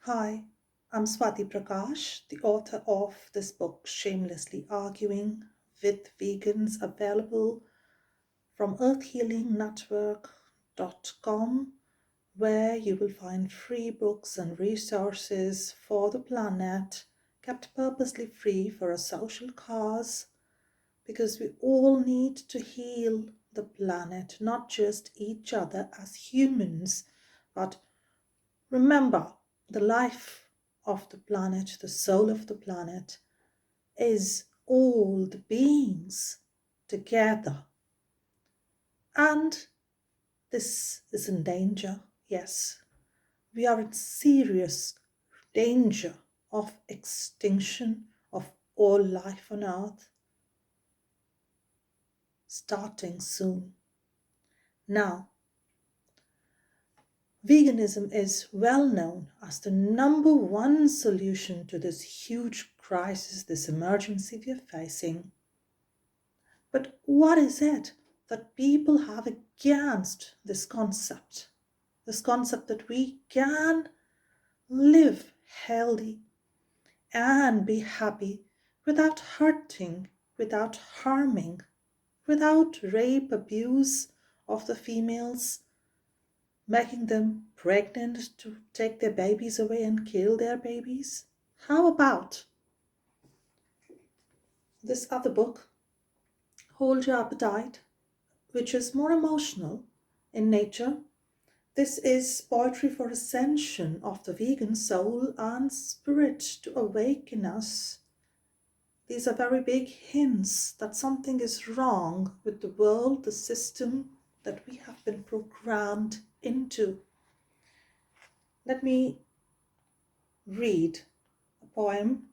Hi, I'm Swati Prakash, the author of this book, Shamelessly Arguing with Vegans, available from earthhealingnetwork.com, where you will find free books and resources for the planet, kept purposely free for a social cause, because we all need to heal the planet, not just each other as humans, but remember, the life of the planet, the soul of the planet, is all the beings together. And this is in danger, yes. We are in serious danger of extinction of all life on earth, starting soon. Now, veganism is well known as the number one solution to this huge crisis, this emergency we are facing. But what is it that people have against this concept? This concept that we can live healthy and be happy without hurting, without harming, without rape, abuse of the females, making them pregnant to take their babies away and kill their babies? How about this other book, Hold Your Appetite, which is more emotional in nature? This is poetry for ascension of the vegan soul and spirit to awaken us. These are very big hints that something is wrong with the world, the system that we have been programmed into. Let me read a poem.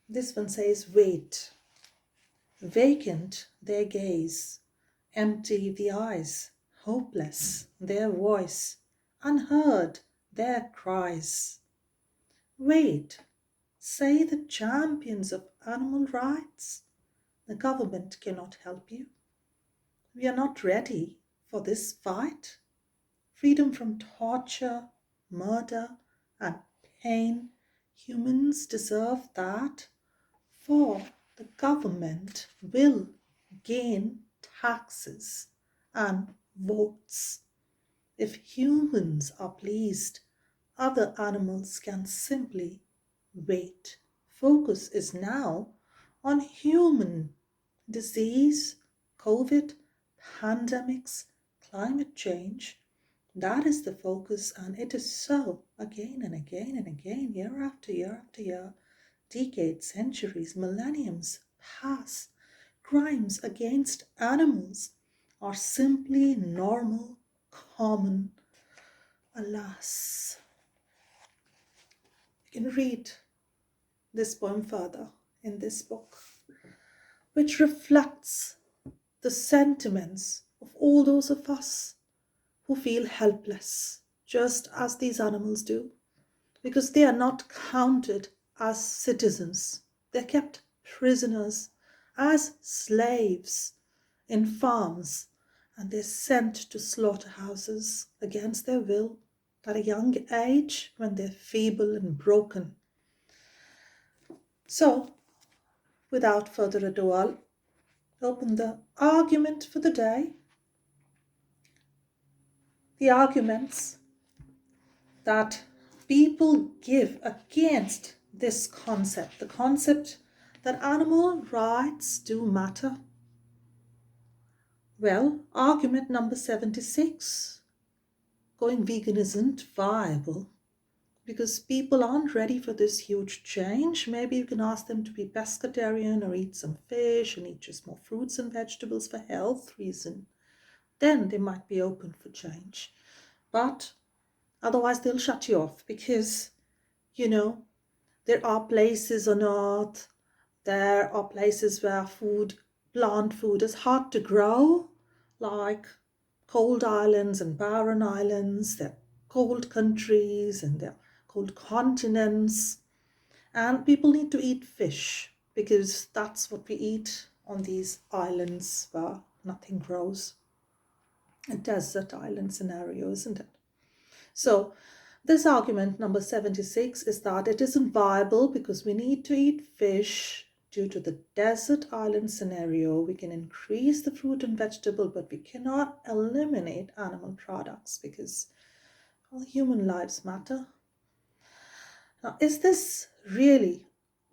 This one says, wait. Vacant their gaze, empty the eyes, hopeless their voice, unheard their cries. Wait, say the champions of animal rights. The government cannot help you. We are not ready for this fight. Freedom from torture, murder, and pain. Humans deserve that, for the government will gain taxes and votes. If humans are pleased, other animals can simply wait. Focus is now on human disease, COVID, pandemics, climate change. That is the focus, and it is so again and again and again, year after year after year. Decades, centuries, millenniums pass. Crimes against animals are simply normal, common. Alas, you can read this poem further in this book, which reflects the sentiments of all those of us who feel helpless, just as these animals do, because they are not counted as citizens. They're kept prisoners as slaves in farms, and they're sent to slaughterhouses against their will at a young age when they're feeble and broken. So, without further ado, I'll open the argument for the day. The arguments that people give against this concept, the concept that animal rights do matter. Well, argument number 76, going vegan isn't viable because people aren't ready for this huge change. Maybe you can ask them to be pescatarian or eat some fish and eat just more fruits and vegetables for health reason. Then they might be open for change. But otherwise they'll shut you off because, there are places on earth, there are places where plant food is hard to grow, like cold islands and barren islands. They're cold countries and they're cold continents. And people need to eat fish because that's what we eat on these islands where nothing grows. a desert island scenario, isn't it? So this argument number 76 is that it isn't viable because we need to eat fish due to the desert island scenario. We can increase the fruit and vegetable, but we cannot eliminate animal products because, well, human lives matter. Now, is this really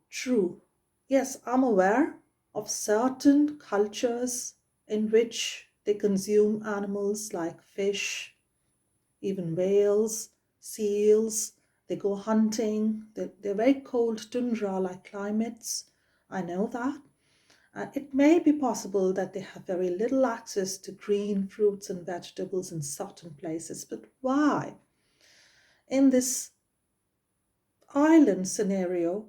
true? Yes, I'm aware of certain cultures in which they consume animals like fish, even whales, seals. They go hunting. They're very cold tundra-like climates. I know that. It may be possible that they have very little access to green fruits and vegetables in certain places, but why? In this island scenario,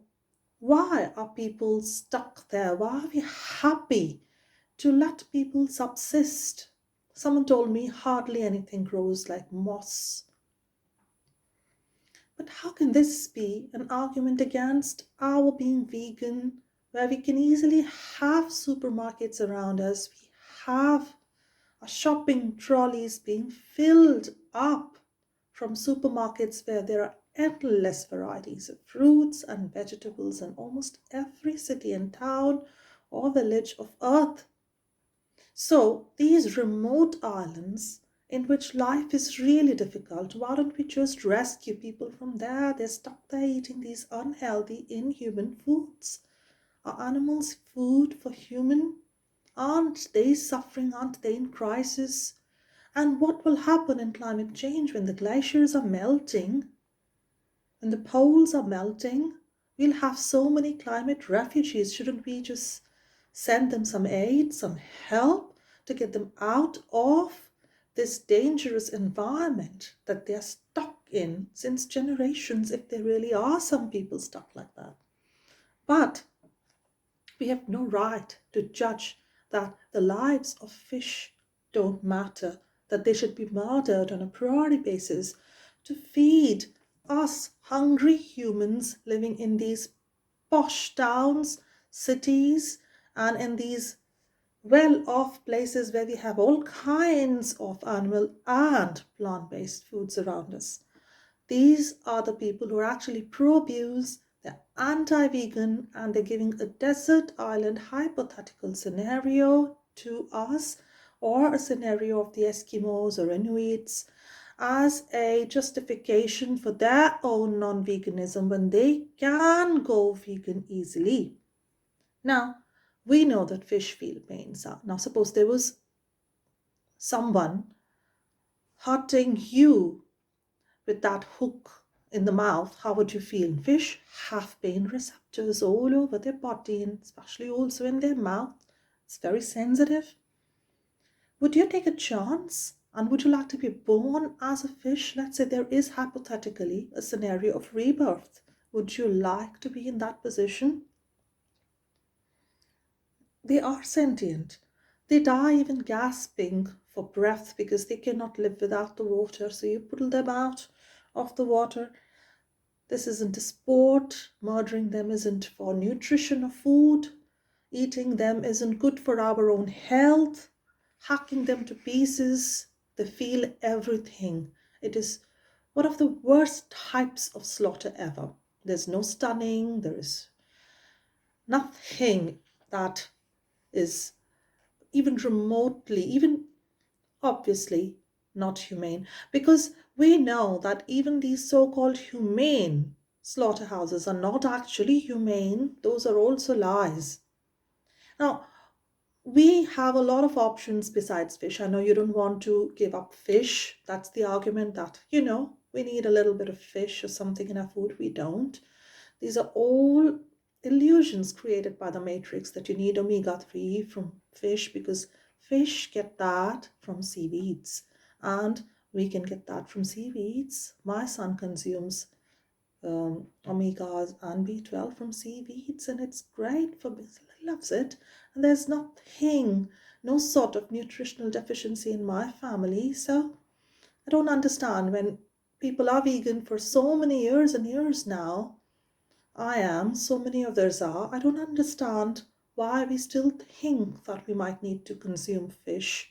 why are people stuck there? Why are we happy to let people subsist? Someone told me hardly anything grows like moss. But how can this be an argument against our being vegan, where we can easily have supermarkets around us? We have our shopping trolleys being filled up from supermarkets where there are endless varieties of fruits and vegetables in almost every city and town or village of Earth. So these remote islands in which life is really difficult, why don't we just rescue people from there? They're stuck there eating these unhealthy, inhuman foods. Are animals food for human? Aren't they suffering? Aren't they in crisis? And what will happen in climate change when the glaciers are melting? When the poles are melting, we'll have so many climate refugees. Shouldn't we just send them some aid, some help to get them out of this dangerous environment that they're stuck in since generations, if there really are some people stuck like that? But we have no right to judge that the lives of fish don't matter, that they should be murdered on a priority basis to feed us hungry humans living in these posh towns, cities, and in these well-off places where we have all kinds of animal and plant-based foods around us. These are the people who are actually pro-abuse, they're anti-vegan, and they're giving a desert island hypothetical scenario to us, or a scenario of the Eskimos or Inuits, as a justification for their own non-veganism when they can go vegan easily. Now, we know that fish feel pain. Now, suppose there was someone hurting you with that hook in the mouth, how would you feel? Fish have pain receptors all over their body, and especially also in their mouth. It's very sensitive. Would you take a chance? And would you like to be born as a fish? Let's say there is hypothetically a scenario of rebirth. Would you like to be in that position? They are sentient. They die even gasping for breath because they cannot live without the water. So you pull them out of the water. This isn't a sport. Murdering them isn't for nutrition or food. Eating them isn't good for our own health. Hacking them to pieces, they feel everything. It is one of the worst types of slaughter ever. There's no stunning, there is nothing that is even remotely, even obviously not humane, because we know that even these so-called humane slaughterhouses are not actually humane. Those are also lies. Now, we have a lot of options besides fish. I know you don't want to give up fish. That's the argument that, we need a little bit of fish or something in our food. We don't. These are all illusions created by the matrix that you need omega-3 from fish, because fish get that from seaweeds, and we can get that from seaweeds. My son consumes omegas and B12 from seaweeds, and it's great for me. He loves it, and there's nothing, no sort of nutritional deficiency in my family. So I don't understand when people are vegan for so many years and years now. I am, so many others are. I don't understand why we still think that we might need to consume fish